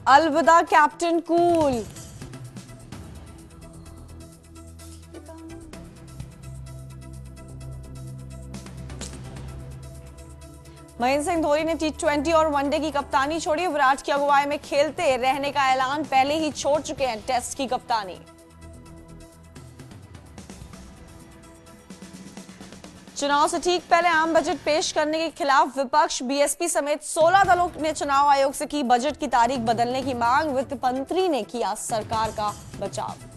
अलविदा captain cool. Mahendra Singh Dhoni ने टी20 और वनडे की कप्तानी छोड़ी। विराट की अगुवाई में खेलते रहने का ऐलान, पहले ही छोड़ चुके हैं टेस्ट की कप्तानी। चुनाव से ठीक पहले आम बजट पेश करने के खिलाफ विपक्ष, बीएसपी समेत 16 दलों ने चुनाव आयोग से की बजट की तारीख बदलने की मांग। वित्त मंत्री ने किया सरकार का बचाव।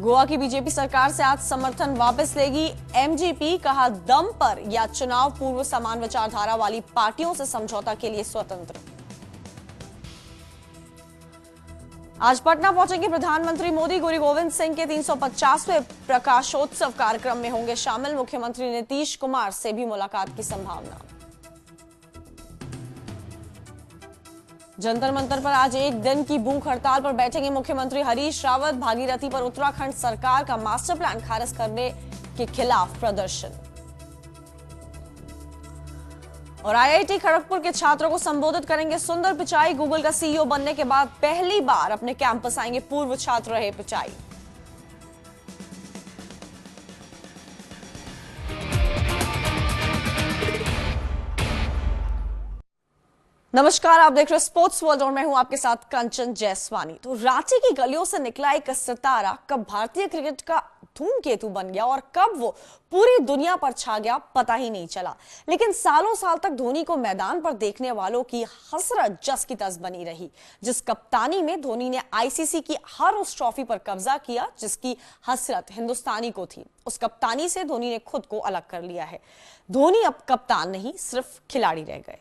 गोवा की बीजेपी सरकार से आज समर्थन वापस लेगी एमजीपी, कहा दम पर या चुनाव पूर्व समान विचारधारा वाली पार्टियों से समझौता के लिए स्वतंत्र। आज पटना पहुंचेंगे प्रधानमंत्री मोदी। गुरु गोविंद सिंह के 350वें प्रकाशोत्सव कार्यक्रम में होंगे शामिल। मुख्यमंत्री नीतीश कुमार से भी मुलाकात की संभावना। जंतर मंतर पर आज एक दिन की भूख हड़ताल पर बैठेंगे मुख्यमंत्री हरीश रावत। भागीरथी पर उत्तराखंड सरकार का मास्टर प्लान खारिज करने के खिलाफ प्रदर्शन। और आईआईटी खड़गपुर के छात्रों को संबोधित करेंगे सुंदर पिचाई। गूगल का सीईओ बनने के बाद पहली बार अपने कैंपस आएंगे पूर्व छात्र रहे पिचाई। नमस्कार, आप देख रहे हैं स्पोर्ट्स वर्ल्ड और मैं हूं आपके साथ कंचन जैसवानी। तो रांची की गलियों से निकला एक सितारा कब भारतीय क्रिकेट का धूमकेतु बन गया और कब वो पूरी दुनिया पर छा गया पता ही नहीं चला। लेकिन सालों साल तक धोनी को मैदान पर देखने वालों की हसरत जस की तस बनी रही। जिस कप्तानी में धोनी ने आईसीसी की हर उस ट्रॉफी पर कब्जा किया जिसकी हसरत हिंदुस्तानी को थी, उस कप्तानी से धोनी ने खुद को अलग कर लिया है। धोनी अब कप्तान नहीं, सिर्फ खिलाड़ी रह गए।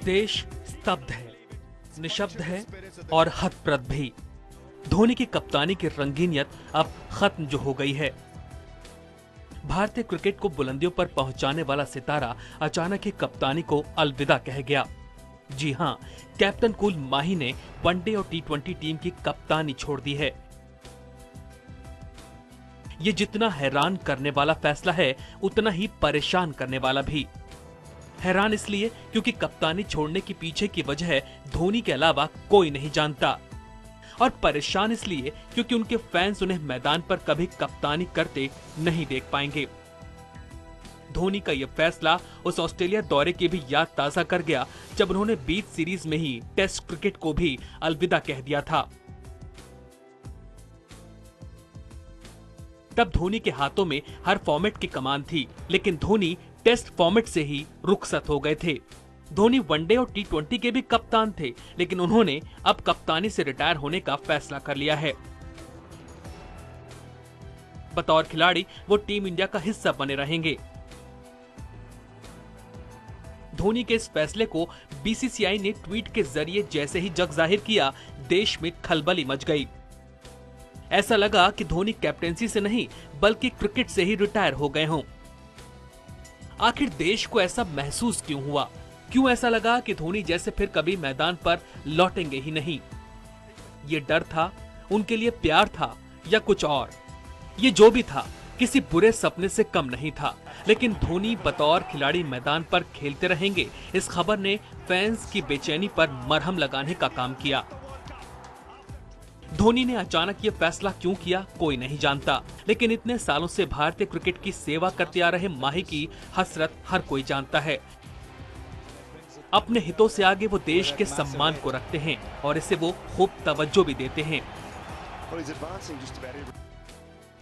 देश स्तब्ध है, निशब्द है और हतप्रभ भी। धोनी की कप्तानी की रंगीनियत अब खत्म जो हो गई है। भारतीय क्रिकेट को बुलंदियों पर पहुंचाने वाला सितारा अचानक ही कप्तानी को अलविदा कह गया। जी हां, कैप्टन कूल माही ने वनडे और टी20 टीम की कप्तानी छोड़ दी है। ये जितना हैरान करने वाला फैसला है, उतना ही परेशान करने वाला भी। हैरान इसलिए क्योंकि कप्तानी छोड़ने के पीछे की वजह धोनी के अलावा कोई नहीं जानता, और परेशान इसलिए क्योंकि उनके फैंस उन्हें मैदान पर कभी कप्तानी करते नहीं देख पाएंगे। धोनी का यह फैसला उस ऑस्ट्रेलिया दौरे की भी याद ताजा कर गया जब उन्होंने बीच सीरीज में ही टेस्ट क्रिकेट को भी अलविदा कह दिया था। तब धोनी के हाथों में हर फॉर्मेट की कमान थी, लेकिन धोनी टेस्ट फॉर्मेट से ही रुखसत हो गए थे। धोनी वनडे और टी20 के भी कप्तान थे, लेकिन उन्होंने अब कप्तानी से रिटायर होने का फैसला कर लिया है। बतौर खिलाड़ी वो टीम इंडिया का हिस्सा बने रहेंगे। धोनी के इस फैसले को बीसीसीआई ने ट्वीट के जरिए जैसे ही जग जाहिर किया, देश में खलबली मच गई। ऐसा लगा कि धोनी कैप्टेंसी से नहीं बल्कि क्रिकेट से ही रिटायर हो गए हों। आखिर देश को ऐसा महसूस क्यों हुआ? क्यों ऐसा लगा कि धोनी जैसे फिर कभी मैदान पर लौटेंगे ही नहीं? ये डर था, उनके लिए प्यार था, या कुछ और? ये जो भी था, किसी बुरे सपने से कम नहीं था। लेकिन धोनी बतौर खिलाड़ी मैदान पर खेलते रहेंगे, इस खबर ने फैंस की बेचैनी पर मरहम लगाने का काम किया। धोनी ने अचानक ये फैसला क्यों किया, कोई नहीं जानता, लेकिन इतने सालों से भारतीय क्रिकेट की सेवा करते आ रहे माही की हसरत हर कोई जानता है। अपने हितों से आगे वो देश के सम्मान को रखते हैं और इसे वो खूब तवज्जो भी देते हैं।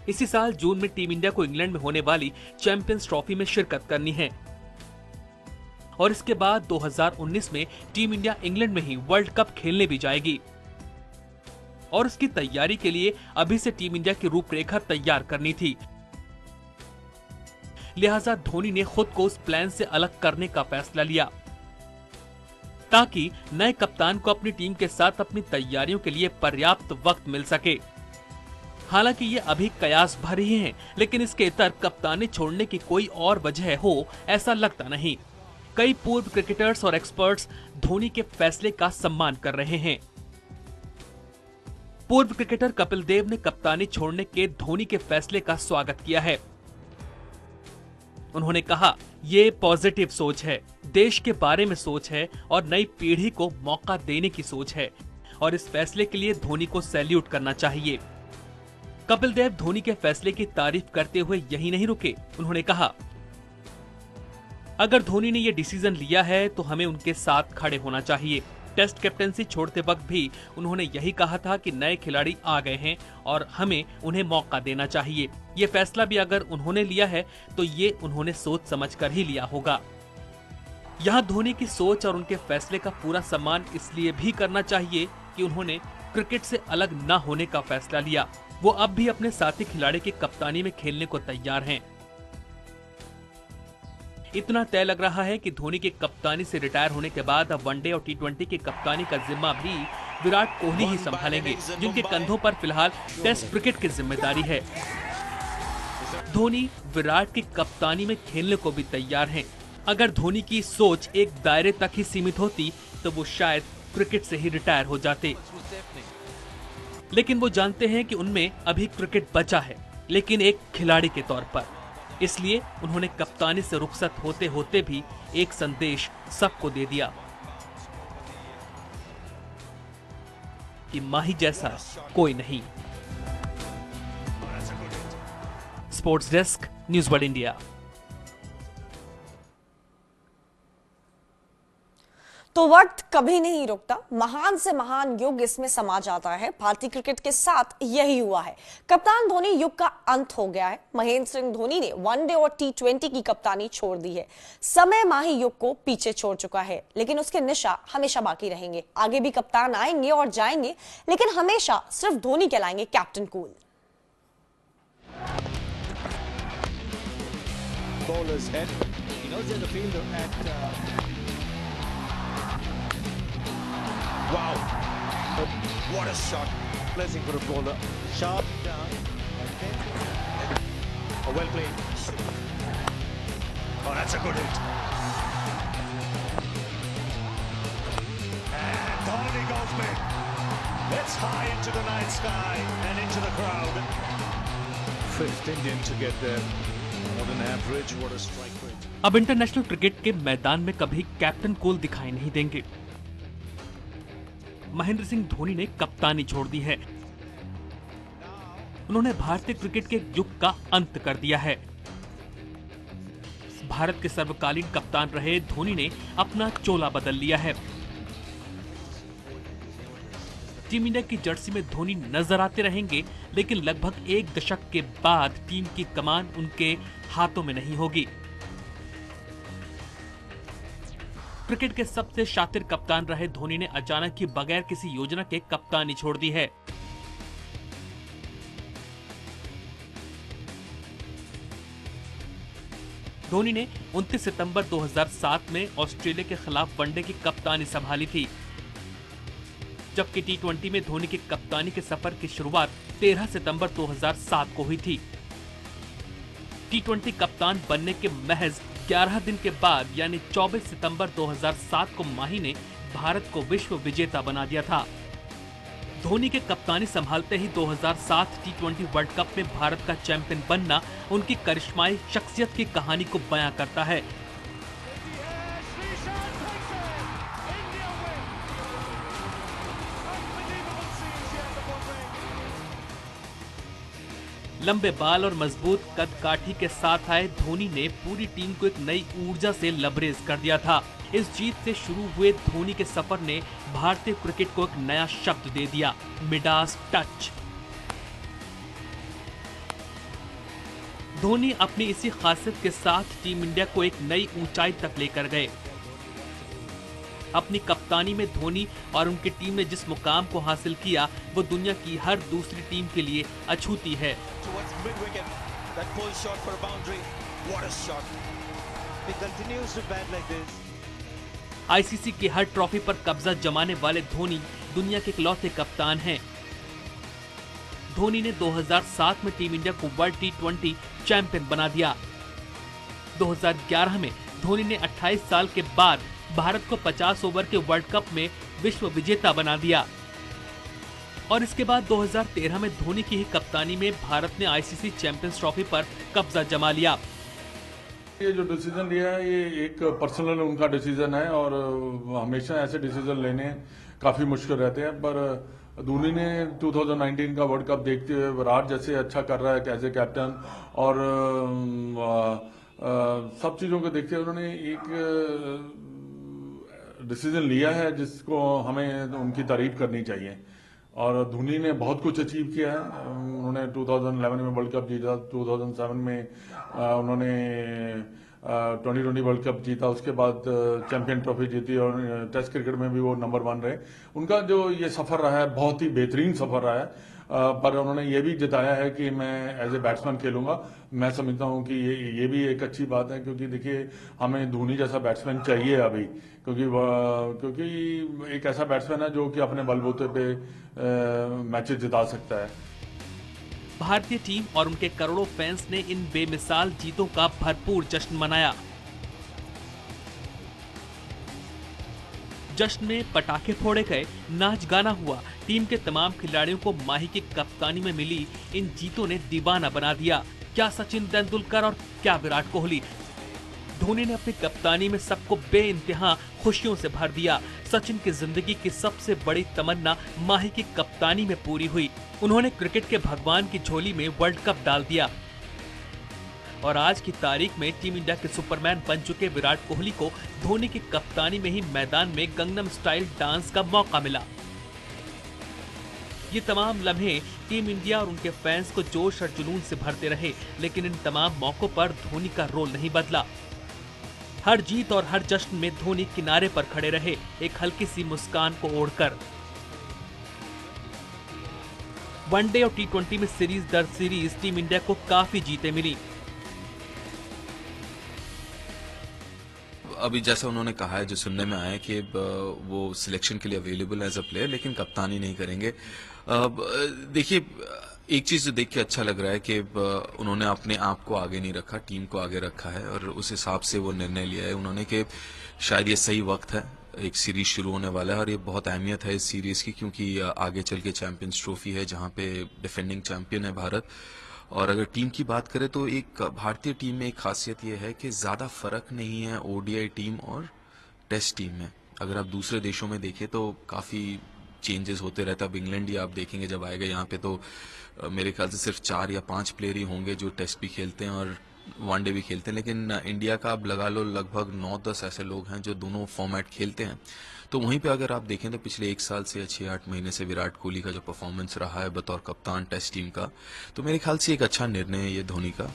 इसी साल जून में टीम इंडिया को इंग्लैंड में होने वाली चैंपियंस ट्रॉफी में शिरकत करनी है और इसके बाद 2019 में टीम इंडिया इंग्लैंड में ही वर्ल्ड कप खेलने भी जाएगी और उसकी तैयारी के लिए अभी से टीम इंडिया की रूपरेखा तैयार करनी थी। लिहाजा धोनी ने खुद को उस प्लान से अलग करने का फैसला लिया ताकि नए कप्तान को अपनी टीम के साथ अपनी तैयारियों के लिए पर्याप्त वक्त मिल सके। हालांकि ये अभी कयास भर ही हैं, लेकिन इसके इतर कप्तानी छोड़ने की कोई और वजह हो ऐसा लगता नहीं, कई पूर्व क्रिकेटर्स और एक्सपर्ट्स धोनी के फैसले का सम्मान कर रहे हैं। पूर्व क्रिकेटर कपिल देव ने कप्तानी छोड़ने के धोनी के फैसले का स्वागत किया है। उन्होंने कहा, ये पॉजिटिव सोच है, देश के बारे में सोच है और नई पीढ़ी को मौका देने की सोच है और इस फैसले के लिए धोनी को सैल्यूट करना चाहिए। कपिल देव धोनी के फैसले की तारीफ करते हुए यही नहीं रुके। उन्होंने कहा, अगर धोनी ने ये डिसीजन लिया है तो हमें उनके साथ खड़े होना चाहिए। टेस्ट कैप्टेंसी छोड़ते वक्त भी उन्होंने यही कहा था कि नए खिलाड़ी आ गए हैं और हमें उन्हें मौका देना चाहिए। ये फैसला भी अगर उन्होंने लिया है तो ये उन्होंने सोच समझकर ही लिया होगा। यहाँ धोनी की सोच और उनके फैसले का पूरा सम्मान इसलिए भी करना चाहिए कि उन्होंने क्रिकेट से अलग न होने का फैसला लिया। वो अब भी अपने साथी खिलाड़ी की कप्तानी में खेलने को तैयार हैं। इतना तय लग रहा है कि धोनी के कप्तानी से रिटायर होने के बाद अब वनडे और टी20 की कप्तानी का जिम्मा भी विराट कोहली ही संभालेंगे, जिनके कंधों पर फिलहाल टेस्ट क्रिकेट की जिम्मेदारी है। धोनी विराट की कप्तानी में खेलने को भी तैयार हैं। अगर धोनी की सोच एक दायरे तक ही सीमित होती तो वो शायद क्रिकेट से ही रिटायर हो जाते, लेकिन वो जानते हैं कि उनमें अभी क्रिकेट बचा है, लेकिन एक खिलाड़ी के तौर पर। इसलिए उन्होंने कप्तानी से रुखसत होते होते भी एक संदेश सबको दे दिया कि माही जैसा कोई नहीं। Sports desk, news world India. तो वक्त कभी नहीं रुकता, महान से महान युग इसमें समा जाता है। भारतीय क्रिकेट के साथ यही हुआ है। कप्तान धोनी युग का अंत हो गया है। महेंद्र सिंह धोनी ने वनडे और टी20 की कप्तानी छोड़ दी है। समय माही युग को पीछे छोड़ चुका है, लेकिन उसके निशा हमेशा बाकी रहेंगे। आगे भी कप्तान आएंगे और जाएंगे, लेकिन हमेशा सिर्फ धोनी कहलाएंगे captain cool. Wow, what a shot. Blessing for a bowler. Sharp down. Oh, well played. Oh, that's a good hit. And Dhoni goes big. It's high into the night sky and into the crowd. Fifth Indian to get there. More than average. What a strike rate. अब international cricket के मैदान में कभी captain cool दिखाई नहीं देंगे। महेंद्र सिंह धोनी ने कप्तानी छोड़ दी है। उन्होंने भारतीय क्रिकेट के युग का अंत कर दिया है। भारत के सर्वकालीन कप्तान रहे धोनी ने अपना चोला बदल लिया है। टीम इंडिया की जर्सी में धोनी नजर आते रहेंगे, लेकिन लगभग एक दशक के बाद टीम की कमान उनके हाथों में नहीं होगी। क्रिकेट के सबसे शातिर कप्तान रहे धोनी ने अचानक ही बगैर किसी योजना के कप्तानी छोड़ दी है। धोनी ने 29 सितंबर 2007 में ऑस्ट्रेलिया के खिलाफ वनडे की कप्तानी संभाली थी, जबकि टी20 में धोनी की कप्तानी के सफर की शुरुआत 13 सितंबर 2007 को हुई थी। टी20 कप्तान बनने के महज 11 दिन के बाद यानी 24 सितंबर 2007 को माही ने भारत को विश्व विजेता बना दिया था। धोनी के कप्तानी संभालते ही 2007 टी20 वर्ल्ड कप में भारत का चैंपियन बनना उनकी करिश्माई शख्सियत की कहानी को बयां करता है। लंबे बाल और मजबूत कद काठी के साथ आए धोनी ने पूरी टीम को एक नई ऊर्जा से लबरेज कर दिया था। इस जीत से शुरू हुए धोनी के सफर ने भारतीय क्रिकेट को एक नया शब्द दे दिया, मिडास टच। धोनी अपनी इसी खासियत के साथ टीम इंडिया को एक नई ऊंचाई तक लेकर गए। अपनी कप्तानी में धोनी और उनकी टीम ने जिस मुकाम को हासिल किया वो दुनिया की हर दूसरी टीम के लिए अछूती है। आईसीसी की हर ट्रॉफी पर कब्जा जमाने वाले धोनी दुनिया के इकलौते कप्तान हैं। धोनी ने 2007 में टीम इंडिया को वर्ल्ड टी20 चैंपियन बना दिया। 2011 में धोनी ने 28 साल के बाद भारत को 50 ओवर के वर्ल्ड कप में विश्व विजेता बना दिया। और इसके बाद 2013 में धोनी की ही कप्तानी में भारत ने आईसीसी चैंपियंस ट्रॉफी पर कब्जा जमा लिया। ये जो डिसीजन लिया है ये एक पर्सनल उनका डिसीजन है और हमेशा ऐसे डिसीजन लेने काफी मुश्किल रहते हैं, पर धोनी ने 2019 का वर्ल्ड कप देखते हुए विराट जैसे अच्छा कर रहा है एज ए कैप्टन और सब चीजों को देखते हुए उन्होंने एक डिसीजन लिया है जिसको हमें उनकी तारीफ करनी चाहिए। और धोनी ने बहुत कुछ अचीव किया है। उन्होंने 2011 में वर्ल्ड कप जीता, 2007 में उन्होंने 2020 वर्ल्ड कप जीता, उसके बाद चैंपियन ट्रॉफी जीती और टेस्ट क्रिकेट में भी वो नंबर 1 रहे। उनका जो ये सफर रहा है बहुत ही बेहतरीन सफर रहा है, पर उन्होंने ये भी जताया है कि मैं एज ए बैट्समैन खेलूंगा। मैं समझता हूं कि ये भी एक अच्छी बात है, क्योंकि देखिए हमें धोनी जैसा बैट्समैन चाहिए अभी, क्योंकि एक ऐसा बैट्समैन है जो कि अपने बलबूते पे मैचेस जिता सकता है। भारतीय टीम और उनके करोड़ों फैंस ने इन बेमिसाल जीतों का भरपूर जश्न मनाया। जश्न में पटाखे फोड़े गए, नाच गाना हुआ। टीम के तमाम खिलाड़ियों को माही की कप्तानी में मिली इन जीतों ने दीवाना बना दिया। क्या सचिन तेंदुलकर और क्या विराट कोहली। धोनी ने अपनी कप्तानी में सबको बेइंतहा खुशियों से भर दिया। सचिन की जिंदगी की सबसे बड़ी तमन्ना माही की कप्तानी में पूरी हुई। उन्होंने क्रिकेट के भगवान की झोली में वर्ल्ड कप डाल दिया। और आज की तारीख में टीम इंडिया के सुपरमैन बन चुके विराट कोहली को धोनी की कप्तानी में ही मैदान में गंगनम स्टाइल डांस का मौका मिला। ये तमाम लम्हे टीम इंडिया और उनके फैंस को जोश और जुनून से भरते रहे, लेकिन इन तमाम मौकों पर धोनी का रोल नहीं बदला। हर जीत और हर जश्न में धोनी किनारे पर खड़े रहे, एक हल्की सी मुस्कान को ओढ़कर। वनडे और टी20 में सीरीज दर सीरीज टीम इंडिया को काफी जीतें मिली। अभी जैसा उन्होंने कहा है, जो सुनने में आया कि वो सिलेक्शन के लिए अवेलेबल एज अ प्लेयर, लेकिन कप्तानी नहीं करेंगे। देखिए, एक चीज जो देख के अच्छा लग रहा है कि उन्होंने अपने आप को आगे नहीं रखा, टीम को आगे रखा है और उस हिसाब से वो निर्णय लिया है उन्होंने कि शायद ये सही वक्त है, एक सीरीज शुरू होने वाला है और ये बहुत अहमियत है इस सीरीज की, क्योंकि आगे चल के चैंपियंस ट्रॉफी है जहां पे डिफेंडिंग चैंपियन है भारत। और अगर टीम की बात करें तो एक भारतीय टीम में एक खासियत यह है कि ज्यादा फर्क नहीं है ओडीआई टीम और टेस्ट टीम में। अगर आप दूसरे देशों में देखें तो काफी चेंजेस होते रहता है। अब इंग्लैंड ही आप देखेंगे जब आएगा यहाँ पे तो मेरे ख्याल से सिर्फ 4 या 5 प्लेयर ही होंगे जो टेस्ट भी खेलते हैं और वनडे भी खेलते हैं, लेकिन इंडिया का अब लगा लो लगभग 9-10 ऐसे लोग हैं जो दोनों फॉर्मेट खेलते हैं। तो वहीं पे अगर आप देखें तो पिछले 1 साल से या 6-8 महीने से विराट कोहली का जो परफॉर्मेंस रहा है बतौर कप्तान टेस्ट टीम का, तो मेरे ख्याल से एक अच्छा निर्णय है ये धोनी का।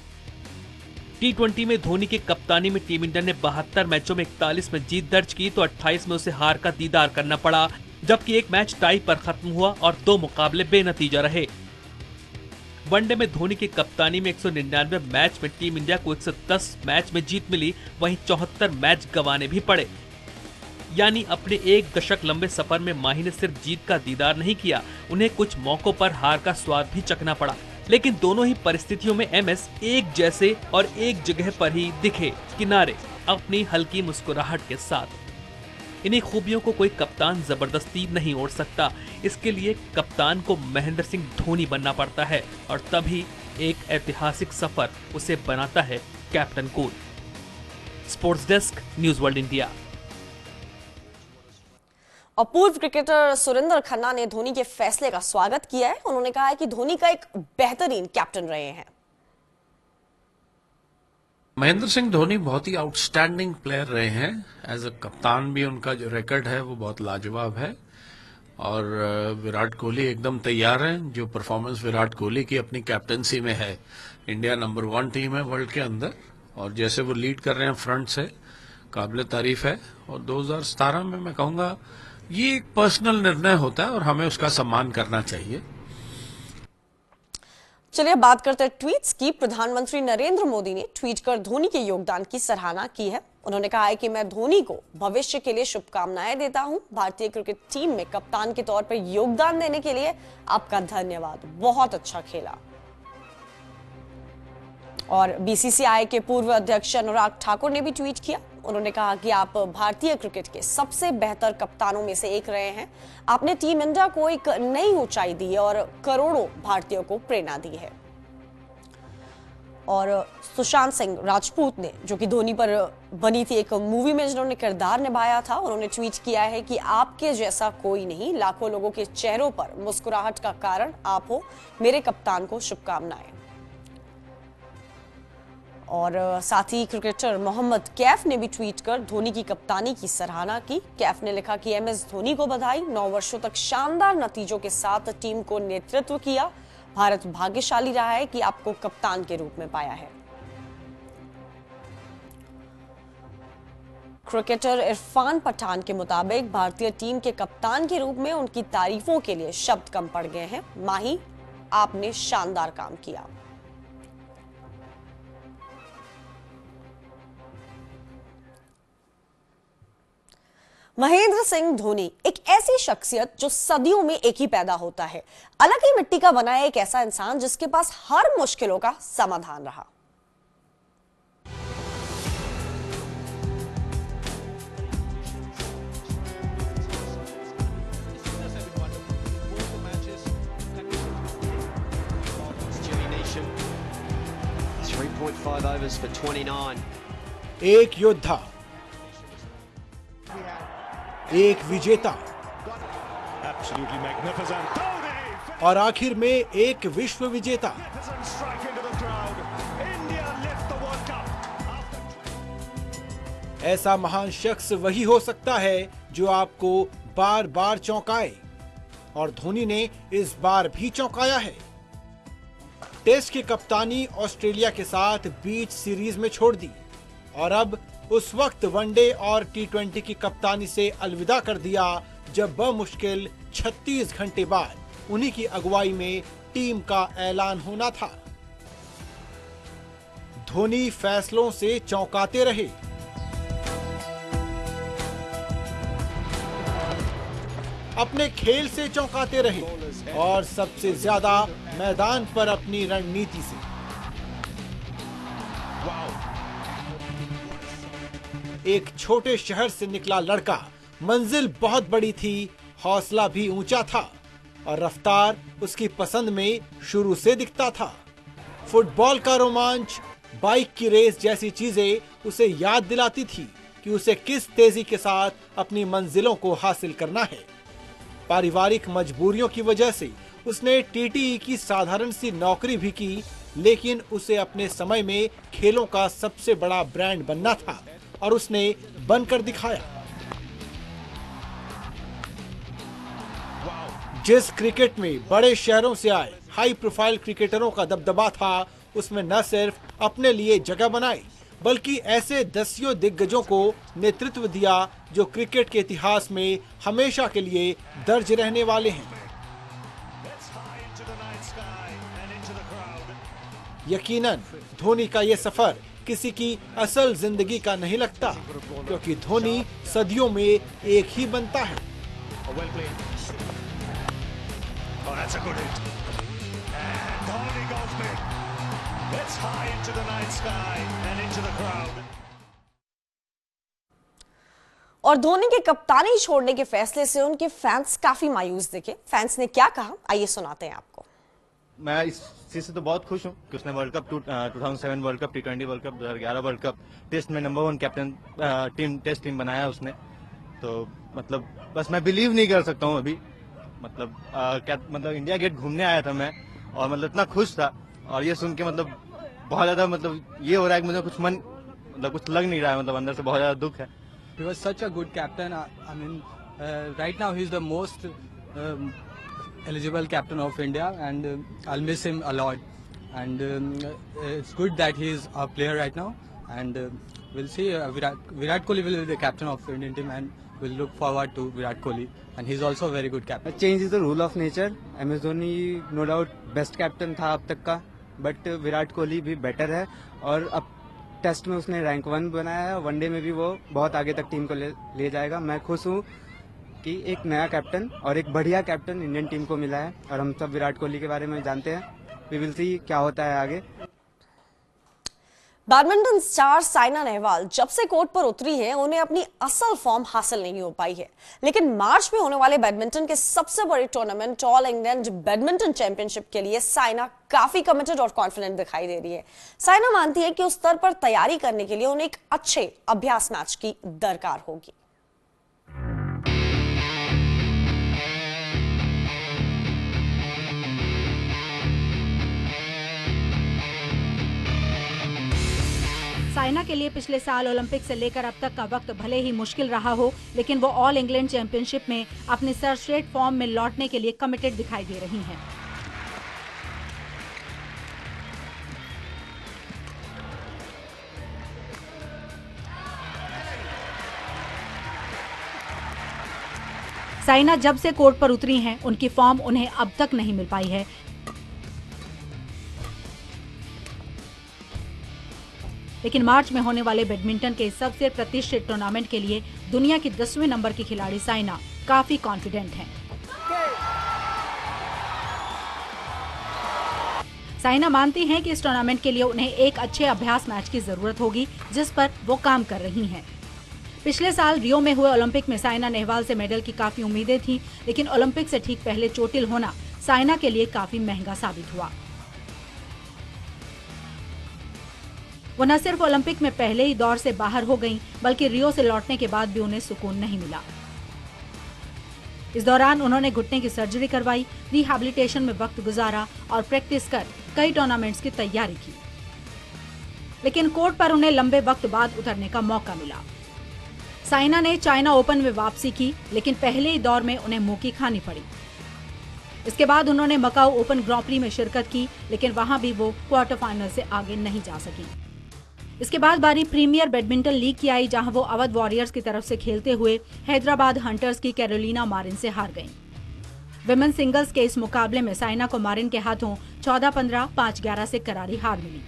टी20 में धोनी की कप्तानी में टीम इंडिया ने 72 मैचों में 41 में जीत दर्ज की तो 28 में उसे हार का दीदार करना पड़ा, जबकि एक मैच टाई पर खत्म हुआ और 2 मुकाबले बेनतीजा रहे। वनडे में धोनी की कप्तानी में 199 मैच में टीम इंडिया को 110 मैच में जीत मिली, वहीं 74 मैच गंवाने भी पड़े। यानी अपने 1 दशक लंबे सफर में माही ने सिर्फ जीत का दीदार नहीं किया, उन्हें कुछ मौकों पर हार का स्वाद भी चखना पड़ा। लेकिन दोनों ही परिस्थितियों में एमएस एक जैसे और एक जगह पर ही दिखे, किनारे, अपनी हल्की मुस्कुराहट के साथ। इन्हीं खूबियों को कोई कप्तान जबरदस्ती नहीं ओढ़ सकता। इसके लिए कप्तान को महेंद्र सिंह धोनी बनना पड़ता है और तभी एक ऐतिहासिक सफर उसे बनाता है captain cool. Sports desk, news world India. और पूर्व क्रिकेटर सुरेंद्र खन्ना ने धोनी के फैसले का स्वागत किया है। उन्होंने कहा है कि धोनी का एक बेहतरीन कैप्टन रहे हैं। महेंद्र सिंह धोनी बहुत ही आउटस्टैंडिंग प्लेयर रहे हैं। एज अ कप्तान भी उनका जो रिकॉर्ड है वो बहुत लाजवाब है और विराट कोहली एकदम तैयार हैं। जो परफॉर्मेंस विराट कोहली की अपनी कैप्टनसी में है, इंडिया नंबर 1 टीम है वर्ल्ड के अंदर और जैसे वो लीड कर रहे हैं फ्रंट से, काबिल तारीफ है। और 2017 में मैं कहूंगा ये एक पर्सनल निर्णय होता है और हमें उसका सम्मान करना चाहिए। चलिए बात करते हैं ट्वीट्स की। प्रधानमंत्री नरेंद्र मोदी ने ट्वीट कर धोनी के योगदान की सराहना की है। उन्होंने कहा है कि मैं धोनी को भविष्य के लिए शुभकामनाएं देता हूं। भारतीय क्रिकेट टीम में कप्तान के तौर पर योगदान देने के लिए आपका धन्यवाद, बहुत अच्छा खेला। और बीसीसीआई के पूर्व अध्यक्ष अनुराग ठाकुर ने भी ट्वीट किया। उन्होंने कहा कि आप भारतीय क्रिकेट के सबसे बेहतर कप्तानों में से एक रहे हैं। आपने टीम इंडिया को एक नई ऊंचाई दी है और करोड़ों भारतीयों को प्रेरणा दी है। और सुशांत सिंह राजपूत ने, जो कि धोनी पर बनी थी एक मूवी में जिन्होंने किरदार निभाया था, उन्होंने ट्वीट किया है कि आपके जैसा कोई नहीं, लाखों लोगों के चेहरों पर मुस्कुराहट का कारण आप हो, मेरे कप्तान को शुभकामनाएं। और साथ ही क्रिकेटर मोहम्मद कैफ ने भी ट्वीट कर धोनी की कप्तानी की सराहना की। कैफ ने लिखा कि MS धोनी को बधाई, 9 वर्षों तक शानदार नतीजों के साथ टीम को नेतृत्व किया। भारत भाग्यशाली रहा है कि आपको कप्तान के रूप में पाया है। क्रिकेटर इरफान पठान के मुताबिक भारतीय टीम के कप्तान के रूप में उनकी तारीफों के लिए शब्द कम पड़ गए हैं। माही, आपने शानदार काम किया। महेंद्र सिंह धोनी एक ऐसी शख्सियत जो सदियों में एक ही पैदा होता है। अलग ही मिट्टी का बना है एक ऐसा इंसान जिसके पास हर मुश्किलों का समाधान रहा। एक योद्धा, एक विजेता Absolutely magnificent. Dhoni! और आखिर में एक विश्व विजेता। Magnificent strike into the crowd. India lift the World Cup. ऐसा महान शख्स वही हो सकता है जो आपको बार बार चौंकाए, और धोनी ने इस बार भी चौंकाया है। टेस्ट की कप्तानी ऑस्ट्रेलिया के साथ बीच सीरीज में छोड़ दी और अब उस वक्त वनडे और T20 की कप्तानी से अलविदा कर दिया जब बमुश्किल 36 घंटे बाद उन्हीं की अगुवाई में टीम का ऐलान होना था। धोनी फैसलों से चौंकाते रहे। अपने खेल से चौंकाते रहे और सबसे ज्यादा मैदान पर अपनी रणनीति से। एक छोटे शहर से निकला लड़का, मंजिल बहुत बड़ी थी, हौसला भी ऊंचा था और रफ्तार उसकी पसंद में शुरू से दिखता था। फुटबॉल का रोमांच, बाइक की रेस जैसी चीजें उसे याद दिलाती थी कि उसे किस तेजी के साथ अपनी मंजिलों को हासिल करना है। पारिवारिक मजबूरियों की वजह से उसने TTE की साधारण सी नौकरी भी की, लेकिन उसे अपने समय में खेलों का सबसे बड़ा ब्रांड बनना था और उसने बनकर दिखाया। जिस क्रिकेट में बड़े शहरों से आए हाई प्रोफाइल क्रिकेटरों का दबदबा था, उसमें न सिर्फ अपने लिए जगह बनाई बल्कि ऐसे दसियों दिग्गजों को नेतृत्व दिया जो क्रिकेट के इतिहास में हमेशा के लिए दर्ज रहने वाले हैं। यकीनन धोनी का ये सफर किसी की असल जिंदगी का नहीं लगता, क्योंकि धोनी सदियों में एक ही बनता है। Oh, that's a good hit. And Dhoni goes big. It's high into the night sky and into the crowd. और धोनी के कप्तानी छोड़ने के फैसले से उनके फैंस काफी मायूस दिखे। फैंस ने क्या कहा, आइए सुनाते हैं आपको। मैं इस चीज से तो बहुत खुश हूँ कि उसने world cup 2007 world cup, T20 world cup, 2011 world cup, test में नंबर 1 कैप्टन टेस्ट टीम बनाया उसने। तो मतलब बस मैं बिलीव नहीं कर सकता हूँ अभी। मतलब इंडिया गेट घूमने आया था मैं और मतलब इतना खुश था, और ये सुन के मतलब बहुत ज्यादा मतलब ये हो रहा है कि मुझे कुछ लग नहीं रहा है, मतलब अंदर से बहुत ज्यादा दुख है। He was such a good captain. I mean, right now he's the most eligible captain of India, and I'll miss him a lot. And it's good that he is a player right now, and we'll see. Virat Kohli will be the captain of Indian team, and we'll look forward to Virat Kohli. And he's also a very good captain. Change is the rule of nature. MS Dhoni no doubt best captain था अब तक का, but Virat Kohli भी better है और अब test में उसने रैंक 1 बनाया है, वनडे में भी वो बहुत आगे तक टीम को ले जाएगा। मैं खुश हूँ कि एक नया कैप्टन और एक बढ़िया कैप्टन इंडियन टीम को मिला है, और हम सब विराट कोहली के बारे में जानते हैं। वी विल सी क्या होता है आगे। बैडमिंटन स्टार साइना नेहवाल जब से कोर्ट पर उतरी है उन्हें अपनी असल फॉर्म हासिल नहीं हो पाई है, लेकिन मार्च में होने वाले बैडमिंटन के सबसे बड़े tournament all England badminton championship के लिए साइना काफी कमिटेड और कॉन्फिडेंट दिखाई दे रही है। साइना मानती है कि उस स्तर पर तैयारी करने के लिए उन्हें एक अच्छे अभ्यास मैच की दरकार होगी। साइना के लिए पिछले साल ओलंपिक से लेकर अब तक का वक्त भले ही मुश्किल रहा हो, लेकिन वो ऑल इंग्लैंड चैंपियनशिप में अपने सर्वश्रेष्ठ फॉर्म में लौटने के लिए कमिटेड दिखाई दे रही हैं। साइना जब से कोर्ट पर उतरी हैं, उनकी फॉर्म उन्हें अब तक नहीं मिल पाई है। लेकिन मार्च में होने वाले बैडमिंटन के सबसे प्रतिष्ठित टूर्नामेंट के लिए दुनिया की 10वें नंबर की खिलाड़ी साइना काफी कॉन्फिडेंट हैं। साइना मानती हैं कि इस टूर्नामेंट के लिए उन्हें एक अच्छे अभ्यास मैच की जरूरत होगी, जिस पर वो काम कर रही हैं। पिछले साल रियो में हुए ओलंपिक में साइना नेहवाल से मेडल की काफी उम्मीदें थीं, लेकिन ओलंपिक से ठीक पहले चोटिल होना साइना के लिए काफी महंगा साबित हुआ। वो न सिर्फ ओलंपिक में पहले ही दौर से बाहर हो गईं, बल्कि रियो से लौटने के बाद भी उन्हें सुकून नहीं मिला। इस दौरान उन्होंने घुटने की सर्जरी करवाई, रिहैबिलिटेशन में वक्त गुजारा और प्रैक्टिस कर कई टूर्नामेंट्स की तैयारी की। लेकिन कोर्ट पर उन्हें लंबे वक्त बाद उतरने का मौका मिला। साइना ने चाइना ओपन में वापसी की, लेकिन पहले ही दौर में उन्हें मुंह की खानी पड़ी। इसके बाद उन्होंने मकाऊ ओपन ग्रां प्री में शिरकत की, लेकिन वहां भी वो क्वार्टर फाइनल से आगे नहीं जा सकी। इसके बाद बारी प्रीमियर बैडमिंटन लीग की आई, जहां वो अवध वॉरियर्स की तरफ से खेलते हुए हैदराबाद हंटर्स की कैरोलिना मारिन से हार गईं। विमेन सिंगल्स के इस मुकाबले में साइना को मारिन के हाथों 14-15, 5-11 से करारी हार मिली।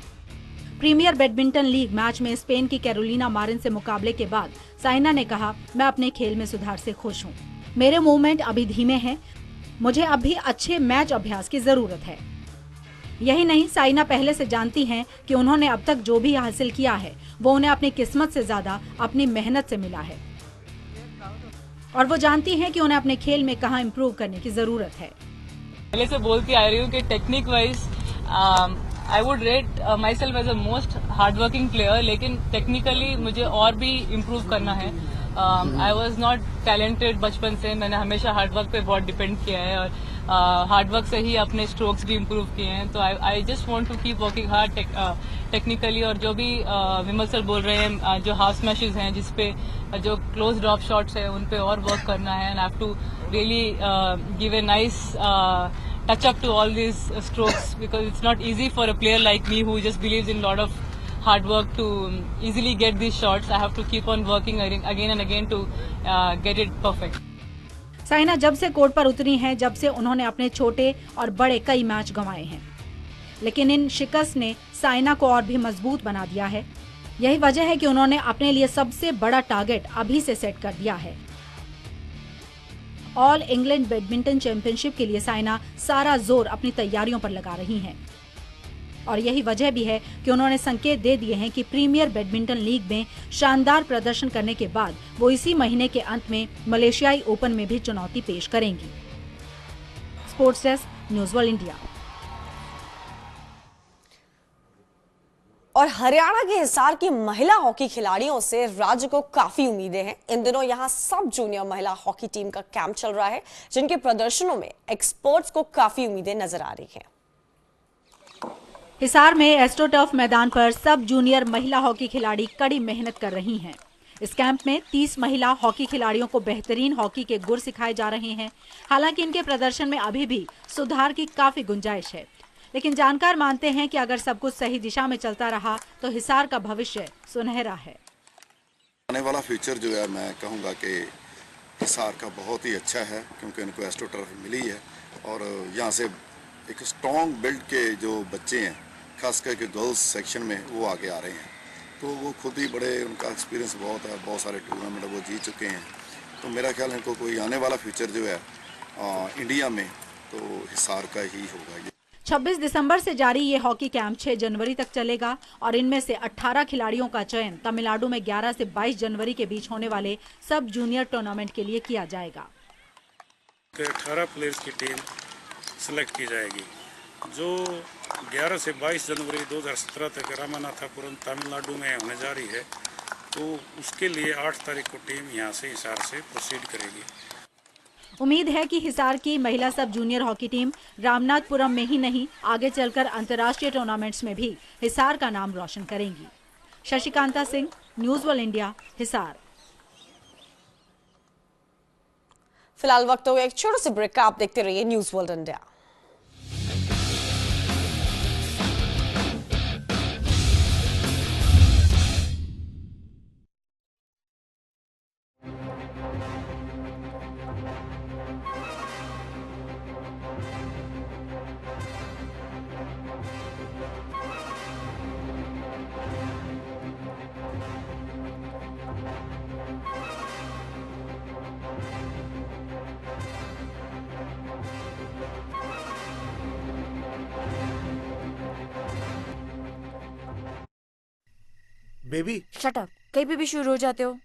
प्रीमियर बैडमिंटन लीग मैच में स्पेन की कैरोलिना मारिन से मुकाबले के बाद साइना ने कहा, मैं अपने खेल में सुधार से खुश हूँ। मेरे मूवमेंट अभी धीमे हैं, मुझे अभी अच्छे मैच अभ्यास की जरूरत है। यही नहीं, साइना पहले से जानती हैं कि उन्होंने अब तक जो भी हासिल किया है वो उन्हें अपनी किस्मत से ज्यादा अपनी मेहनत से मिला है, और वो जानती हैं कि उन्हें अपने खेल में कहाँ इम्प्रूव करने की जरूरत है। पहले से बोलती आ रही हूँ कि technique wise I would rate myself as a most hard working player, लेकिन टेक्निकली मुझे और भी इम्प्रूव करना है। आई वॉज नॉट टैलेंटेड बचपन से, मैंने हमेशा हार्डवर्क पे बहुत डिपेंड किया है और हार्डवर्क से ही अपने स्ट्रोक्स भी इम्प्रूव किए हैं। तो I just want to keep working hard technically. और जो भी विमल सर बोल रहे हैं, जो हाफ स्मैशेस हैं, जिसपे जो क्लोज ड्रॉप शॉट्स हैं, उन पे और वर्क करना है। And I have to really give a nice touch up to all these strokes, because it's not easy for a player like me who just believes in a lot of hard work to easily get these shots. I have to keep on working again and again to get it perfect. Saina जब से court पर उतरी हैं, जब से उन्होंने अपने छोटे और बड़े कई मैच गंवाए हैं, लेकिन इन शिकस्त ने साइना को और भी मजबूत बना दिया है। यही वजह है कि उन्होंने अपने लिए सबसे बड़ा टारगेट अभी से सेट कर दिया है। ऑल इंग्लैंड बैडमिंटन चैंपियनशिप के लिए साइना सारा जोर अपनी तैयारियों पर लगा रही हैं, और यही वजह भी है कि उन्होंने संकेत दे दिए हैं कि प्रीमियर बैडमिंटन लीग में शानदार प्रदर्शन करने के बाद वो इसी महीने के अंत में मलेशियाई ओपन में भी चुनौती पेश करेंगी। Sports desk, news world India. और हरियाणा के हिसार की महिला हॉकी खिलाड़ियों से राज्य को काफी उम्मीदें हैं। इन दिनों यहां सब जूनियर महिला हॉकी टीम का कैंप चल रहा है, जिनके प्रदर्शनों में एक्सपर्ट्स को काफी उम्मीदें नजर आ रही हैं। हिसार में एस्ट्रोटर्फ मैदान पर सब जूनियर महिला हॉकी खिलाड़ी कड़ी मेहनत कर रही हैं। इस कैंप में 30 महिला हॉकी खिलाड़ियों को बेहतरीन हॉकी के गुर सिखाए जा रहे हैं। हालांकि इनके प्रदर्शन में अभी भी सुधार की काफी गुंजाइश है, लेकिन जानकार मानते हैं कि अगर सब कुछ सही दिशा में चलता रहा तो हिसार का भविष्य सुनहरा है। आने वाला फ्यूचर जो है, मैं कहूँगा कि हिसार का बहुत ही अच्छा है, क्योंकि इनको एस्ट्रोटर्फ मिली है और यहाँ से एक स्ट्रॉन्ग बिल्ड के जो बच्चे हैं, खास करके गर्ल्स सेक्शन में, वो आगे आ रहे हैं। तो वो खुद ही बड़े, उनका एक्सपीरियंस बहुत है, बहुत सारे टूर्नामेंट वो जीत चुके हैं। तो मेरा ख्याल है इनको कोई आने वाला फ्यूचर जो है इंडिया में, तो हिसार का ही होगा। 26 दिसंबर से जारी ये हॉकी कैंप 6 जनवरी तक चलेगा और इनमें से 18 खिलाड़ियों का चयन तमिलनाडु में 11 से 22 जनवरी के बीच होने वाले सब जूनियर टूर्नामेंट के लिए किया जाएगा। 18 प्लेयर्स की टीम सिलेक्ट की जाएगी जो 11 से 22 जनवरी 2017 तक रामानाथापुरम तमिलनाडु में होने जा रही है। तो उसके लिए 8 तारीख को टीम यहाँ से हिसार से प्रोसीड करेगी। उम्मीद है कि हिसार की महिला सब जूनियर हॉकी टीम रामनाथपुरम में ही नहीं आगे चलकर अंतर्राष्ट्रीय टूर्नामेंट्स में भी हिसार का नाम रोशन करेंगी। Shashikanta Singh, news world India, Hisar. फिलहाल वक्त हो गया एक छोटे से ब्रेक का। आप देखते रहिए news world India. Baby shut up, कहीं पे भी शुरू हो जाते हो।